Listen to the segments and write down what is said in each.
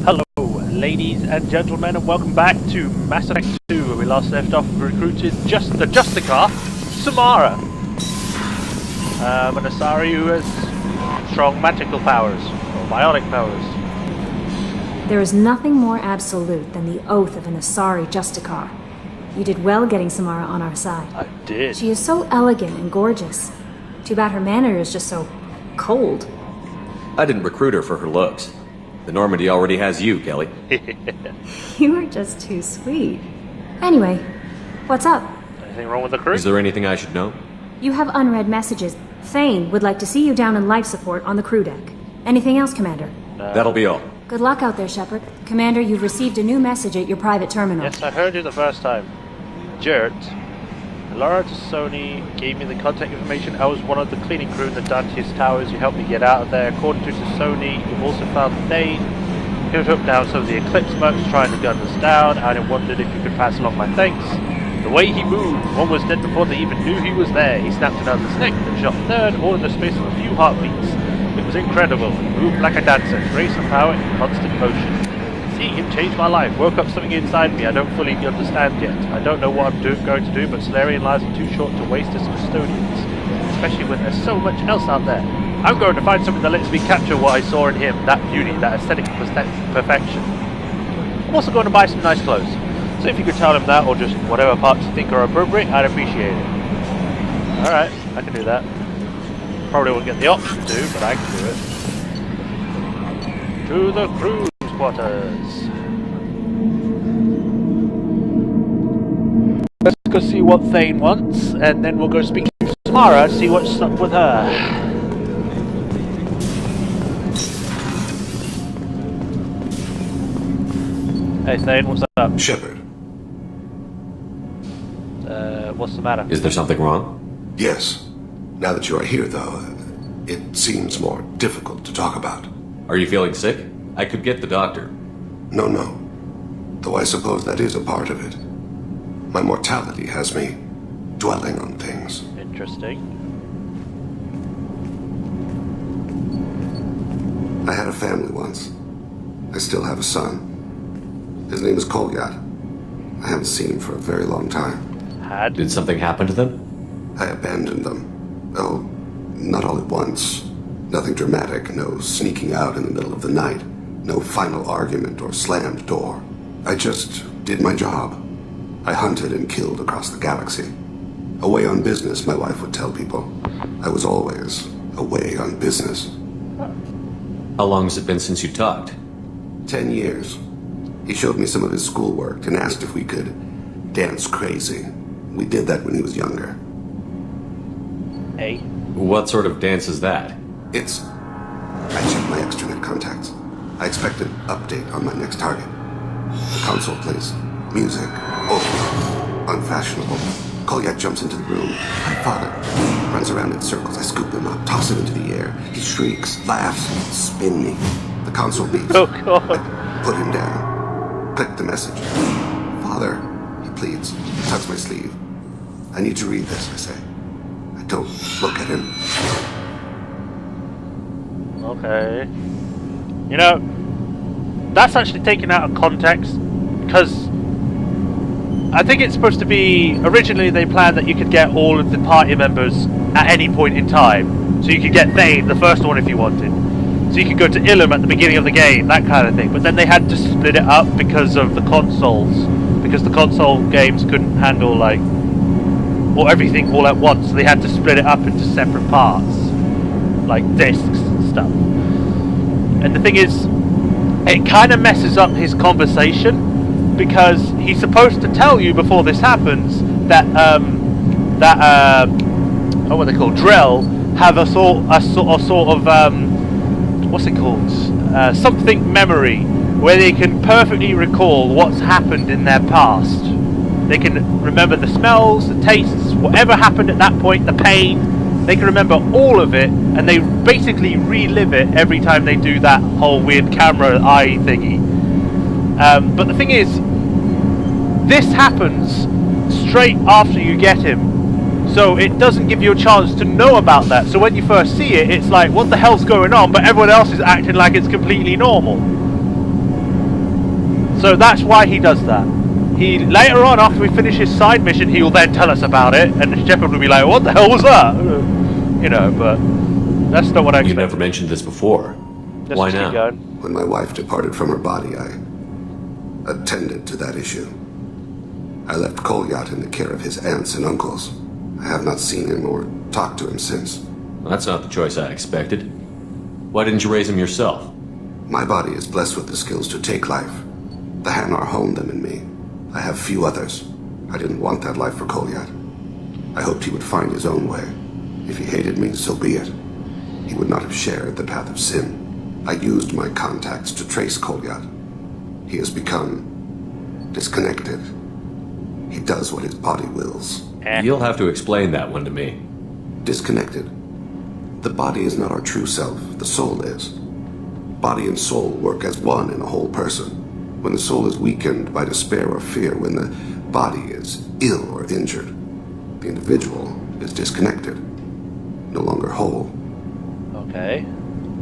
Hello, ladies and gentlemen, and welcome back to Mass Effect 2, where we last left off recruited the Justicar, Samara. An Asari who has strong magical powers, or bionic powers. There is nothing more absolute than the oath of an Asari Justicar. You did well getting Samara on our side. I did. She is so elegant and gorgeous. Too bad her manner is just so cold. I didn't recruit her for her looks. The Normandy already has you, Kelly. You are just too sweet. Anyway, what's up? Anything wrong with the crew? Is there anything I should know? You have unread messages. Thane would like to see you down in life support on the crew deck. Anything else, Commander? That'll be all. Good luck out there, Shepard. Commander, you've received a new message at your private terminal. Yes, I heard you the first time. Jert. Liara to Sony gave me the contact information. I was one of the cleaning crew in the Dante's Towers. You helped me get out of there. According to Sony, you've also found Thane. He took down some of the Eclipse mercs trying to gun us down, and I wondered if you could pass along my thanks. The way he moved, one was dead before they even knew he was there. He snapped another's neck and shot a third, all in the space of a few heartbeats. It was incredible. He moved like a dancer, grace and power in constant motion. Seeing him changed my life, woke up something inside me I don't fully understand yet. I don't know what I'm going to do, but Solarian lives are too short to waste as custodians, especially when there's so much else out there. I'm going to find something that lets me capture what I saw in him, that beauty, that aesthetic perfection. I'm also going to buy some nice clothes, so if you could tell him that, or just whatever parts you think are appropriate, I'd appreciate it. Alright, I can do that. Probably won't get the option to, but I can do it. To the crew quarters. Let's go see what Thane wants, and then we'll go speak to Samara, see what's up with her. Hey Thane, what's up? Shepard. What's the matter? Is there something wrong? Yes. Now that you are here, though, it seems more difficult to talk about. Are you feeling sick? I could get the doctor. No. Though I suppose that is a part of it. My mortality has me dwelling on things. Interesting. I had a family once. I still have a son. His name is Kolyat. I haven't seen him for a very long time. Did something happen to them? I abandoned them. Oh, not all at once. Nothing dramatic, no sneaking out in the middle of the night. No final argument or slammed door. I just did my job. I hunted and killed across the galaxy. Away on business, my wife would tell people. I was always away on business. How long has it been since you talked? 10 years. He showed me some of his schoolwork and asked if we could dance crazy. We did that when he was younger. Hey. What sort of dance is that? I checked my extranet contacts. I expect an update on my next target. The console plays music. Oh, unfashionable. Kolyat jumps into the room. My father runs around in circles. I scoop him up, toss him into the air. He shrieks, laughs, spin me. The console beeps. Oh God. I put him down. Click the message. Father, he pleads. He tugs my sleeve. I need to read this, I say. I don't look at him. Okay. You know, that's actually taken out of context, because I think it's supposed to be, originally they planned that you could get all of the party members at any point in time. So you could get Thane, the first one, if you wanted. So you could go to Ilum at the beginning of the game, that kind of thing. But then they had to split it up because of the consoles. Because the console games couldn't handle, like, or everything all at once. So they had to split it up into separate parts. Like discs and stuff. And the thing is, it kind of messes up his conversation, because he's supposed to tell you before this happens that what they call Drell have a sort of what's it called? Something memory, where they can perfectly recall what's happened in their past. They can remember the smells, the tastes, whatever happened at that point, the pain. They can remember all of it, and they basically relive it every time they do that whole weird camera eye thingy. But the thing is, this happens straight after you get him, so it doesn't give you a chance to know about that. So when you first see it, it's like, what the hell's going on? But everyone else is acting like it's completely normal. So that's why he does that. He later on, after we finish his side mission, he will then tell us about it, and Shepard will be like, "What the hell was that?" You know, but that's not what I You expected. never mentioned this before. Let's Why just keep now? going. When my wife departed from her body, I attended to that issue. I left Kolyat in the care of his aunts and uncles. I have not seen him or talked to him since. Well, that's not the choice I expected. Why didn't you raise him yourself? My body is blessed with the skills to take life. The Hanar honed them in me. I have few others. I didn't want that life for Kolyat. I hoped he would find his own way. If he hated me, so be it. He would not have shared the path of sin. I used my contacts to trace Kolyat. He has become disconnected. He does what his body wills. You'll have to explain that one to me. Disconnected. The body is not our true self, the soul is. Body and soul work as one in a whole person. When the soul is weakened by despair or fear, when the body is ill or injured, the individual is disconnected, no longer whole. Okay.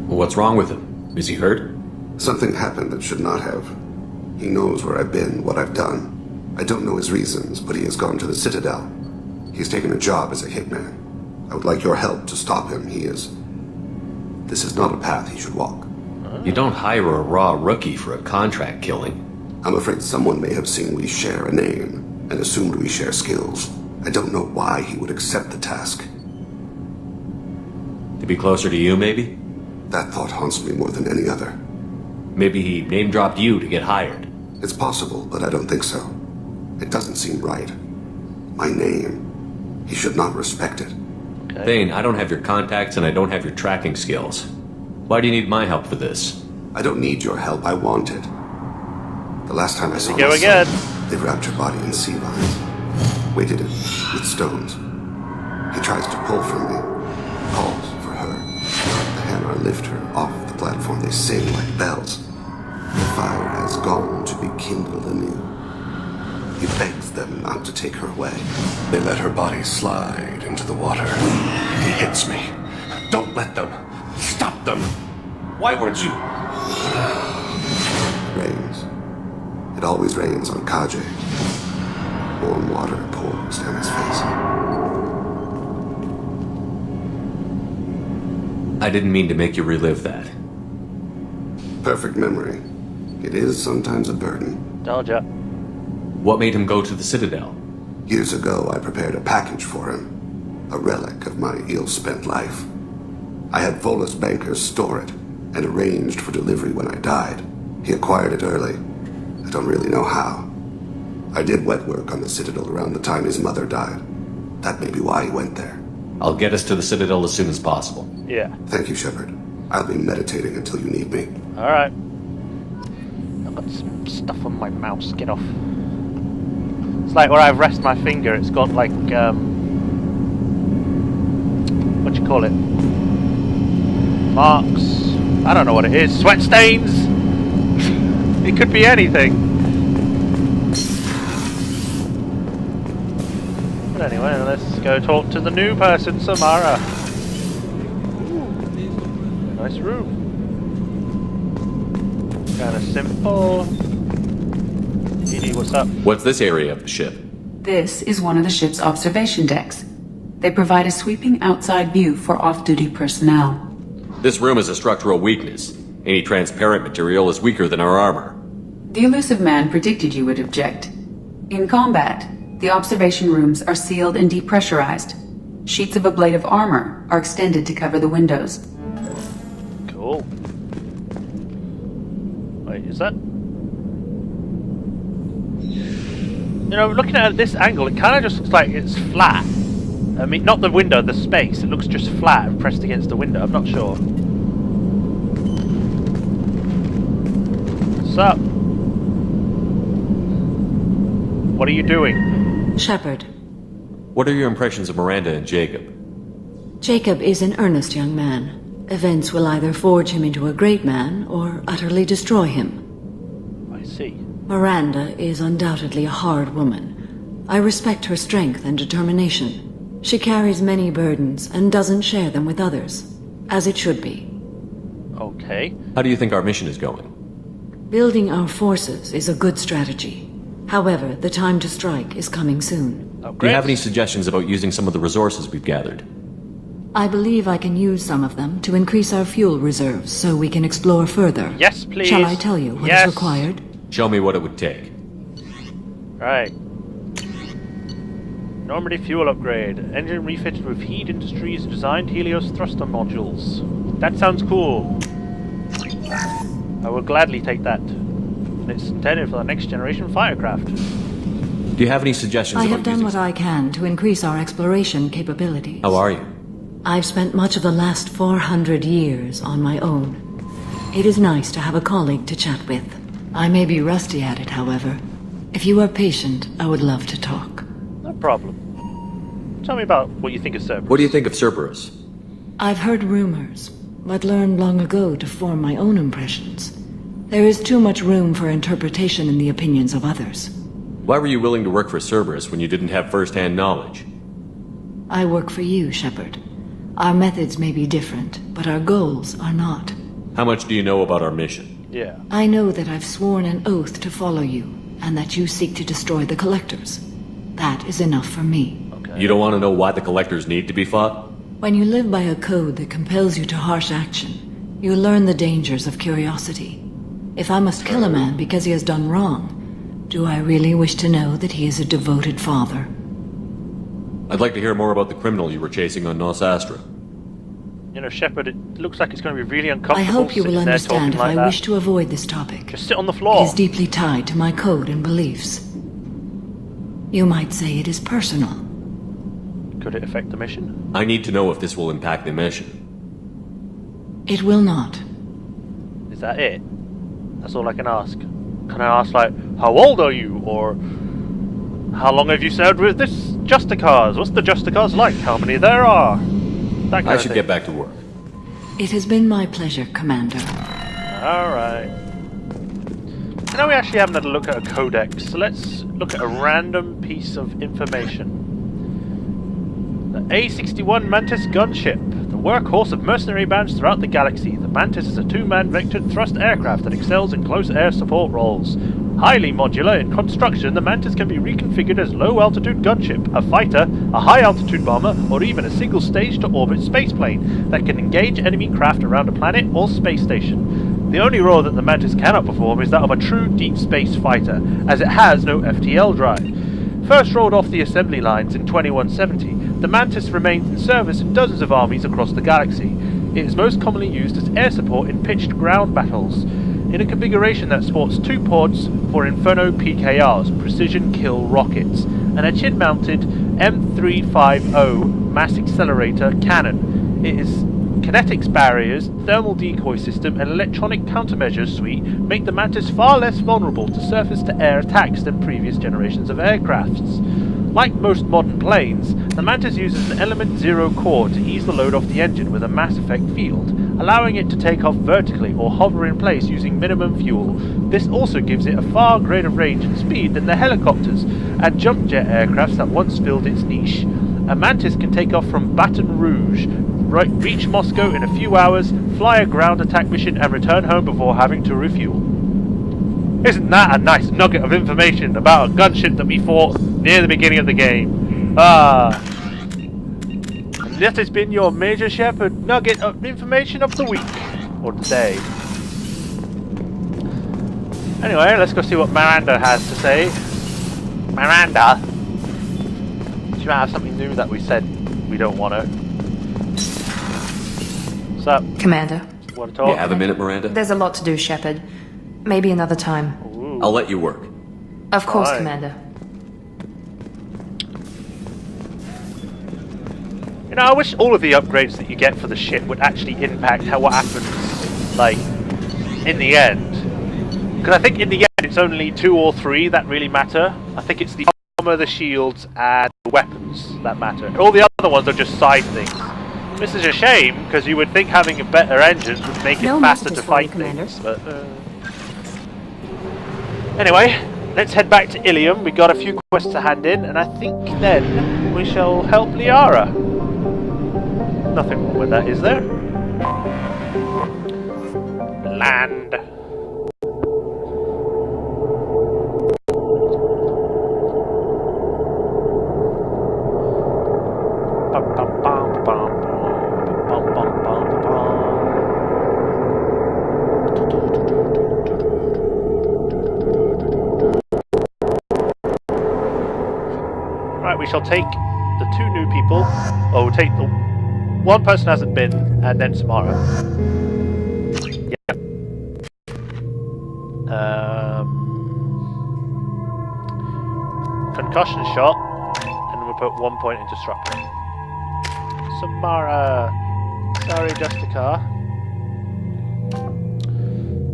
What's wrong with him? Is he hurt? Something happened that should not have. He knows where I've been, what I've done. I don't know his reasons, but he has gone to the Citadel. He's taken a job as a hitman. I would like your help to stop him. This is not a path he should walk. You don't hire a raw rookie for a contract killing. I'm afraid someone may have seen we share a name and assumed we share skills. I don't know why he would accept the task. To be closer to you, maybe? That thought haunts me more than any other. Maybe he name-dropped you to get hired. It's possible, but I don't think so. It doesn't seem right. My name. He should not respect it. Okay. Thane, I don't have your contacts and I don't have your tracking skills. Why do you need my help for this? I don't need your help. I want it. The last time I saw go my again. son, they wrapped your body in sea vines, weighted it with stones. He tries to pull from me, calls for her. The Hanar lift her off the platform. They sing like bells. The fire has gone to be kindled anew. He begs them not to take her away. They let her body slide into the water. He hits me. Don't let them. Stop them. Why weren't you? It rains. It always rains on Kaje. Warm water pours down his face. I didn't mean to make you relive that. Perfect memory. It is sometimes a burden. Told ya. What made him go to the Citadel? Years ago, I prepared a package for him. A relic of my ill-spent life. I had Volus bankers store it, and arranged for delivery when I died. He acquired it early. I don't really know how. I did wet work on the Citadel around the time his mother died. That may be why he went there. I'll get us to the Citadel as soon as possible. Yeah. Thank you, Shepard. I'll be meditating until you need me. Alright. I've got some stuff on my mouse. Get off. It's like where I rest my finger, it's got like, what do you call it? Marks. I don't know what it is. Sweat stains? It could be anything. But anyway, let's go talk to the new person, Samara. Ooh, nice room. Kind of simple. Edie, what's up? What's this area of the ship? This is one of the ship's observation decks. They provide a sweeping outside view for off-duty personnel. This room is a structural weakness. Any transparent material is weaker than our armor. The elusive man predicted you would object. In combat, the observation rooms are sealed and depressurized. Sheets of ablative armor are extended to cover the windows. Cool. Wait, is that? You know, looking at it at this angle, it kind of just looks like it's flat. I mean, not the window, the space. It looks just flat and pressed against the window. I'm not sure. What's up? What are you doing? Shepard. What are your impressions of Miranda and Jacob? Jacob is an earnest young man. Events will either forge him into a great man or utterly destroy him. I see. Miranda is undoubtedly a hard woman. I respect her strength and determination. She carries many burdens and doesn't share them with others, as it should be. Okay. How do you think our mission is going? Building our forces is a good strategy. However, the time to strike is coming soon. Do you have any suggestions about using some of the resources we've gathered? I believe I can use some of them to increase our fuel reserves so we can explore further. Yes, please. Shall I tell you what is required? Show me what it would take. Right. Normandy fuel upgrade. Engine refitted with Heat Industries designed Helios thruster modules. That sounds cool. I will gladly take that. It's intended for the next generation firecraft. Do you have any suggestions I about have done what I can to increase our exploration capabilities. How are you? I've spent much of the last 400 years on my own. It is nice to have a colleague to chat with. I may be rusty at it, however. If you are patient, I would love to talk. No problem. Tell me about what you think of Cerberus. What do you think of Cerberus? I've heard rumors, but learned long ago to form my own impressions. There is too much room for interpretation in the opinions of others. Why were you willing to work for Cerberus when you didn't have first-hand knowledge? I work for you, Shepard. Our methods may be different, but our goals are not. How much do you know about our mission? Yeah. I know that I've sworn an oath to follow you, and that you seek to destroy the Collectors. That is enough for me. Okay. You don't want to know why the Collectors need to be fought? When you live by a code that compels you to harsh action, you learn the dangers of curiosity. If I must kill a man because he has done wrong, do I really wish to know that he is a devoted father? I'd like to hear more about the criminal you were chasing on Nos Astra. You know, Shepard, it looks like it's going to be really uncomfortable. I hope you will sitting there understand if talking like I that. wish to avoid this topic. Just sit on the It floor. is deeply tied to my code and beliefs. You might say it is personal. Could it affect the mission? I need to know if this will impact the mission. It will not. Is that it? That's all I can ask. Can I ask, like, how old are you? Or how long have you served with this Justicars? What's the Justicars like? How many there are? That kind I of should thing. get back to work. It has been my pleasure, Commander. Alright. I know we actually haven't had a look at a codex, so let's look at a random piece of information. The A-61 Mantis gunship, the workhorse of mercenary bands throughout the galaxy. The Mantis is a two-man vectored thrust aircraft that excels in close air support roles. Highly modular in construction, the Mantis can be reconfigured as low-altitude gunship, a fighter, a high-altitude bomber, or even a single stage-to-orbit spaceplane that can engage enemy craft around a planet or space station. The only role that the Mantis cannot perform is that of a true deep space fighter, as it has no FTL drive. First rolled off the assembly lines in 2170, the Mantis remains in service in dozens of armies across the galaxy. It is most commonly used as air support in pitched ground battles, in a configuration that sports two pods for Inferno PKRs, precision kill rockets, and a chin-mounted M350 mass accelerator cannon. It is kinetics barriers, thermal decoy system, and electronic countermeasures suite make the Mantis far less vulnerable to surface-to-air attacks than previous generations of aircrafts. Like most modern planes, the Mantis uses an Element 0 core to ease the load off the engine with a mass effect field, allowing it to take off vertically or hover in place using minimum fuel. This also gives it a far greater range and speed than the helicopters and jump jet aircrafts that once filled its niche. A Mantis can take off from Baton Rouge, reach Moscow in a few hours, fly a ground attack mission, and return home before having to refuel. Isn't that a nice nugget of information about a gunship that we fought near the beginning of the game? And that has been your Majorshepard nugget of information of the week, or the day. Anyway, let's go see what Miranda has to say. Miranda! She might have something new that we said we don't want to. What's up? Commander, Want to talk? You have a minute, Miranda? there's a lot to do, Shepard. Maybe another time. Ooh. I'll let you work. Of course, Fine. Commander. You know, I wish all of the upgrades that you get for the ship would actually impact what happens, like, in the end. Because I think in the end it's only 2 or 3 that really matter. I think it's the armor, the shields, and the weapons that matter. All the other ones are just side things. This is a shame, because you would think having a better engine would make it No faster messages to for you, fight Commander. things. But, anyway, let's head back to Ilium. We got a few quests to hand in, and I think then we shall help Liara. Nothing wrong with that, is there? Land. we shall take the 2 new people. Or we'll take the one person hasn't been, and then Samara. Yep. Concussion shot, and we'll put 1 point into Disruptor. Samara. Sorry, Justica.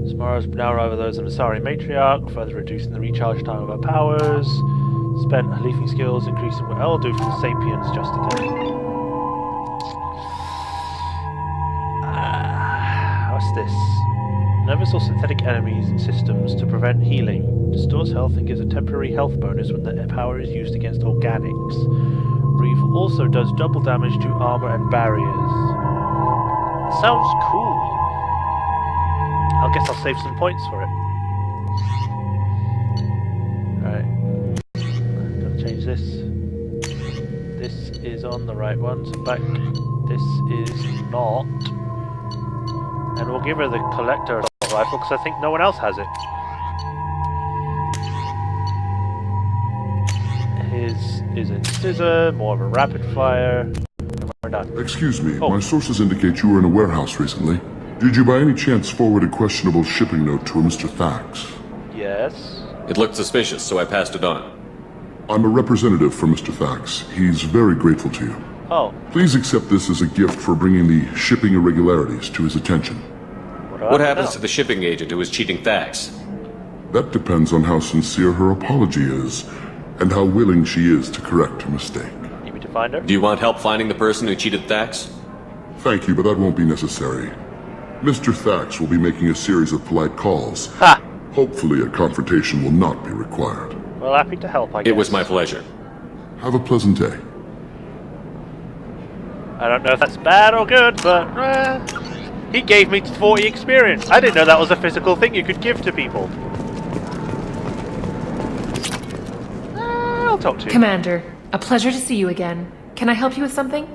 Samara's now over those of the Asari Matriarch, further reducing the recharge time of her powers. Spent her leafing skills, increasing what I'll do for the Sapiens Justica. What's this? Nervous or synthetic enemies and systems to prevent healing. Restores health and gives a temporary health bonus when the power is used against organics. Reeve also does double damage to armor and barriers. Sounds cool. I guess I'll save some points for it. Alright. Gotta change this. This is on the right one, so back. This is not. And we'll give her the collector rifle because I think no one else has it. His is a scissor, more of a rapid fire. And we're done. Excuse me, my sources indicate you were in a warehouse recently. Did you by any chance forward a questionable shipping note to a Mr. Thax? Yes. It looked suspicious, so I passed it on. I'm a representative for Mr. Thax. He's very grateful to you. Oh. Please accept this as a gift for bringing the shipping irregularities to his attention. What happens to the shipping agent who was cheating Thax? That depends on how sincere her apology is, and how willing she is to correct her mistake. Need me to find her? Do you want help finding the person who cheated Thax? Thank you, but that won't be necessary. Mr. Thax will be making a series of polite calls. Ha! Hopefully a confrontation will not be required. Well, happy to help, I guess. It was my pleasure. Have a pleasant day. I don't know if that's bad or good, but he gave me 40 experience. I didn't know that was a physical thing you could give to people. I'll talk to you. Commander, a pleasure to see you again. Can I help you with something?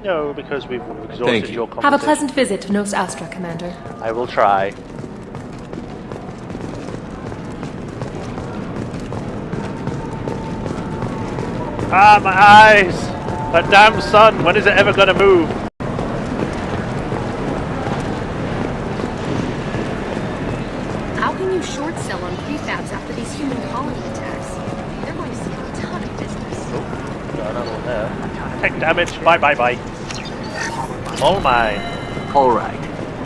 No, because we've Thank exhausted you. your conversation. Have a pleasant visit to Nos Astra, Commander. I will try. Ah, my eyes! That damn sun, when is it ever gonna move? How can you short sell on prefabs after these human colony attacks? They're going to see a ton of business. Got another one there. Take damage, bye bye bye. All mine. Alright.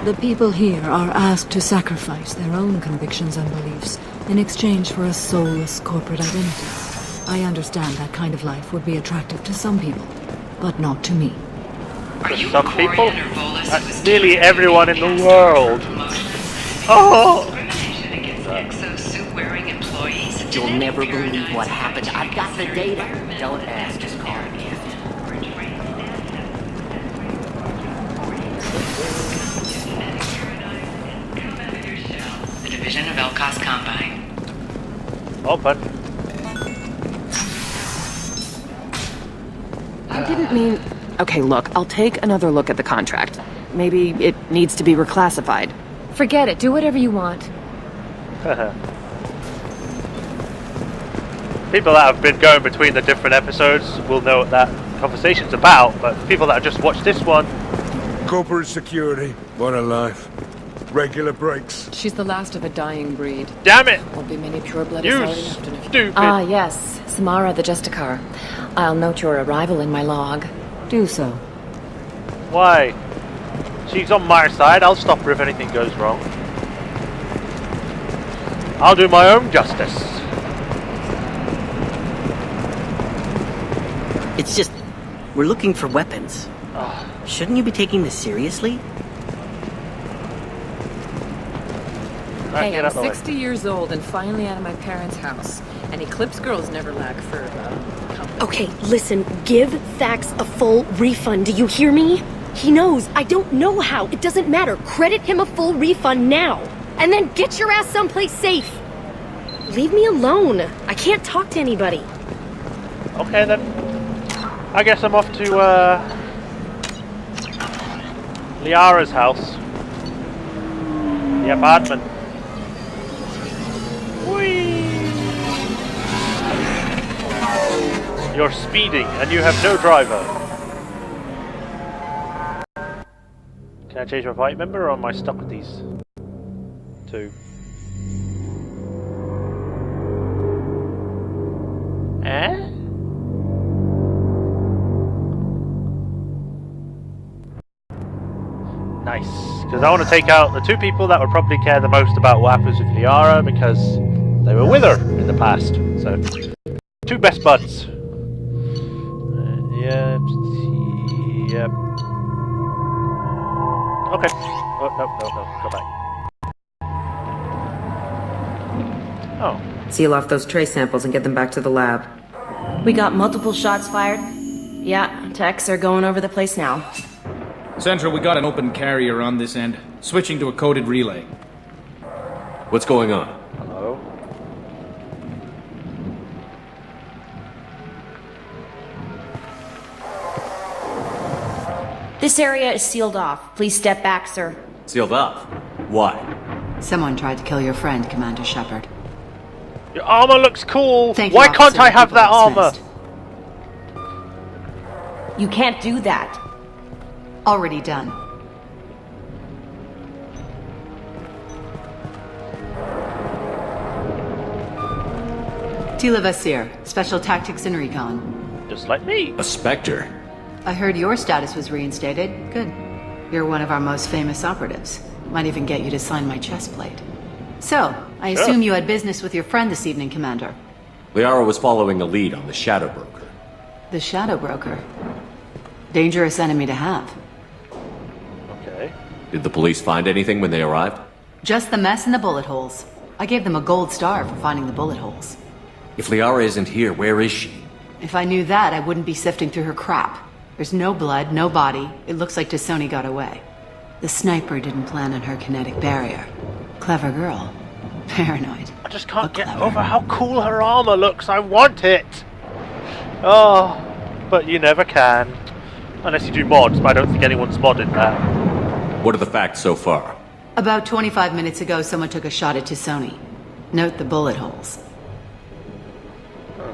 The people here are asked to sacrifice their own convictions and beliefs in exchange for a soulless corporate identity. I understand that kind of life would be attractive to some people, but not to me. For some people? That's nearly everyone in the world. Oh! You'll never believe what happened. I've got the data. Don't ask, just call me. The division of Elkos Combine. Open. I didn't mean... Okay, look, I'll take another look at the contract. Maybe it needs to be reclassified. Forget it. Do whatever you want. People that have been going between the different episodes will know what that conversation's about, but people that have just watched this one... Corporate security, what a life. Regular breaks. She's the last of a dying breed. Damn it! Won't be many pure-blooded You left in a few... stupid! Ah, yes. Samara the Justicar. I'll note your arrival in my log. Do so. Why? She's on my side, I'll stop her if anything goes wrong. I'll do my own justice. It's just, we're looking for weapons. Shouldn't you be taking this seriously? Right, Hey, get I'm out the way. 60 years old and finally out of my parents' house. And Eclipse girls never lack for, company. Okay, listen, give Thax a full refund, do you hear me? He knows, I don't know how, it doesn't matter. Credit him a full refund now. And then get your ass someplace safe. Leave me alone. I can't talk to anybody. Okay then. I guess I'm off to Liara's house. The apartment. Whee! You're speeding and you have no driver. Can I change my party member or am I stuck with these two? Eh? Nice, because I want to take out the two people that would probably care the most about what happens with Liara because they were with her in the past. So, two best buds. Yep. Okay. Oh, no, go back. Oh. Seal off those trace samples and get them back to the lab. We got multiple shots fired. Yeah, techs are going over the place now. Central, we got an open carrier on this end. Switching to a coded relay. What's going on? Hello? This area is sealed off. Please step back, sir. Sealed off? Why? Someone tried to kill your friend, Commander Shepard. Your armor looks cool! Thank Why you, can't officer. I have People that armor? dismissed. You can't do that. Already done. Tila Vasir, Special Tactics and Recon. Just like me. A Spectre? I heard your status was reinstated. Good. You're one of our most famous operatives. Might even get you to sign my chest plate. So, I Sure. assume you had business with your friend this evening, Commander. Liara was following a lead on the Shadow Broker. The Shadow Broker. Dangerous enemy to have. Okay. Did the police find anything when they arrived? Just the mess and the bullet holes. I gave them a gold star for finding the bullet holes. If Liara isn't here, where is she? If I knew that, I wouldn't be sifting through her crap. There's no blood, no body. It looks like Tassoni got away. The sniper didn't plan on her kinetic barrier. Clever girl. Paranoid. I just can't get over how cool her armor looks. I want it! Oh, but you never can. Unless you do mods, but I don't think anyone's modded that. What are the facts so far? About 25 minutes ago, someone took a shot at Tassoni. Note the bullet holes.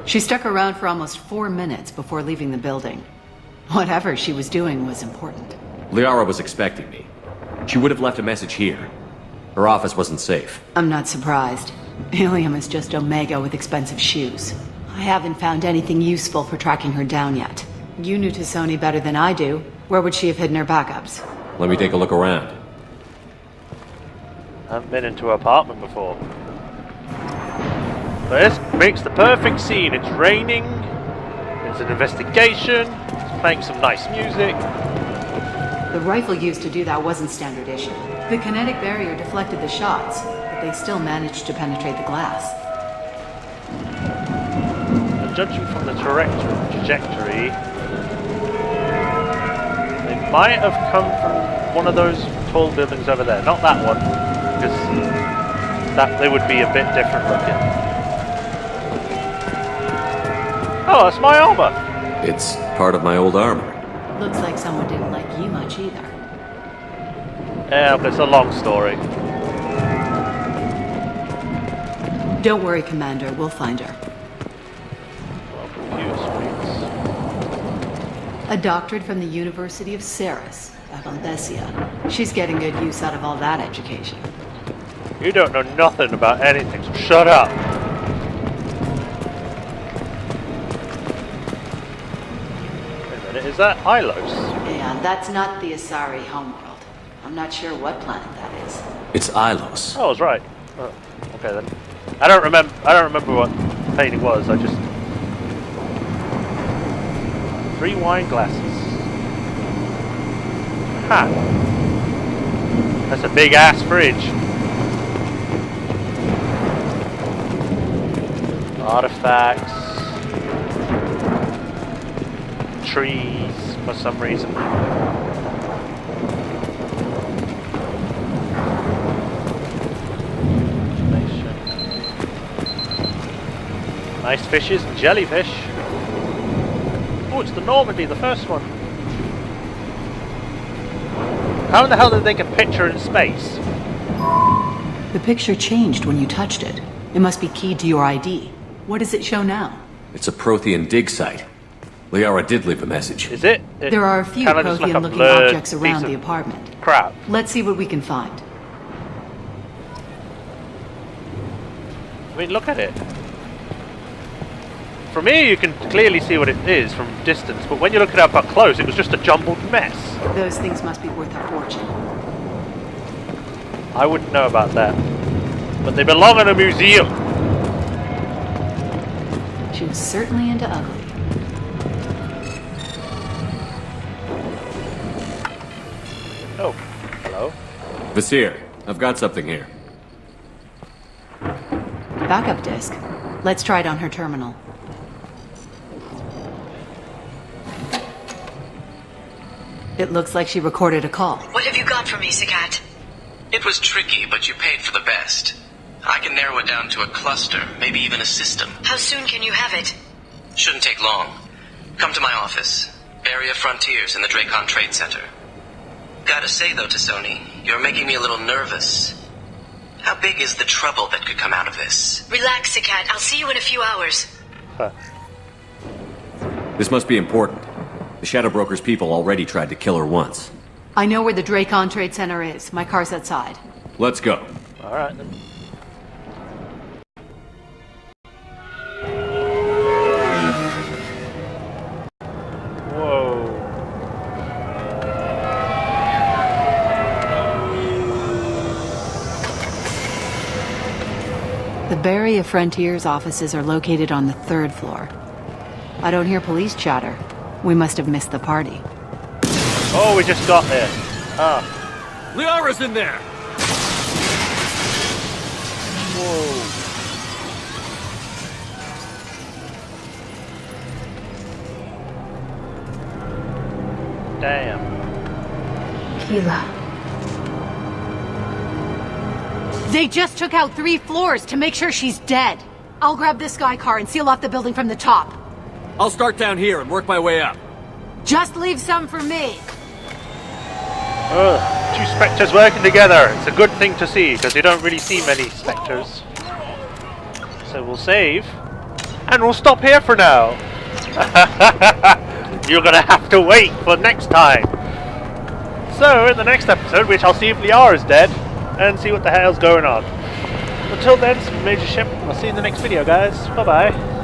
She stuck around for almost 4 minutes before leaving the building. Whatever she was doing was important. Liara was expecting me. She would have left a message here. Her office wasn't safe. I'm not surprised. Helium is just Omega with expensive shoes. I haven't found anything useful for tracking her down yet. You knew Tassoni better than I do. Where would she have hidden her backups? Let me take a look around. I haven't been into her apartment before. But this makes the perfect scene. It's raining, it's an investigation, it's playing some nice music. The rifle used to do that wasn't standard issue. The kinetic barrier deflected the shots, but they still managed to penetrate the glass. Judging from the trajectory, they might have come from one of those tall buildings over there. Not that one, because that they would be a bit different looking. Oh, that's my armor! It's part of my old armor. Looks like someone didn't like you much either. Yeah, but it's a long story. Don't worry, Commander. We'll find her. A doctorate from the University of Ceres, Valdesia. She's getting good use out of all that education. You don't know nothing about anything, so shut up! Wait a minute, is that Ilos? Yeah, that's not the Asari homeworld. I'm not sure what planet that is. It's Ilos. Oh, I was right. Oh, okay then. I don't remember what painting was, I just... 3 wine glasses. Ha! That's a big ass fridge. Artifacts. Trees, for some reason. Nice fishes and jellyfish. Oh, it's the Normandy, the first one. How in the hell did they get a picture in space? The picture changed when you touched it. It must be keyed to your ID. What does it show now? It's a Prothean dig site. Liara did leave a message. Is it? There are a few kinda just like a Prothean-looking blurred objects around piece the of apartment. crap. Let's see what we can find. I mean, look at it. From here you can clearly see what it is from distance, but when you look it up close, it was just a jumbled mess. Those things must be worth a fortune. I wouldn't know about that. But they belong in a museum. She was certainly into ugly. Oh, hello. Vasir, I've got something here. Backup disk. Let's try it on her terminal. It looks like she recorded a call. What have you got for me, Sagat? It was tricky, but you paid for the best. I can narrow it down to a cluster, maybe even a system. How soon can you have it? Shouldn't take long. Come to my office. Area Frontiers in the Dracon Trade Center. Gotta say though to Sony, you're making me a little nervous. How big is the trouble that could come out of this? Relax, Sagat. I'll see you in a few hours. Huh. This must be important. The Shadow Broker's people already tried to kill her once. I know where the Dracon Trade Center is. My car's outside. Let's go. Alright then. Whoa. The Area Frontiers offices are located on the 3rd floor. I don't hear police chatter. We must have missed the party. Oh, we just got there. Ah. Liara's in there! Whoa. Damn. Keela. They just took out 3 floors to make sure she's dead. I'll grab this Sky car and seal off the building from the top. I'll start down here and work my way up. Just leave some for me. Ugh, 2 spectres working together. It's a good thing to see, because you don't really see many spectres. So we'll save. And we'll stop here for now. You're gonna have to wait for next time. So, in the next episode, which I'll see if Liara's dead, and see what the hell's going on. Until then, it's Majorshepard. I'll see you in the next video, guys. Bye-bye.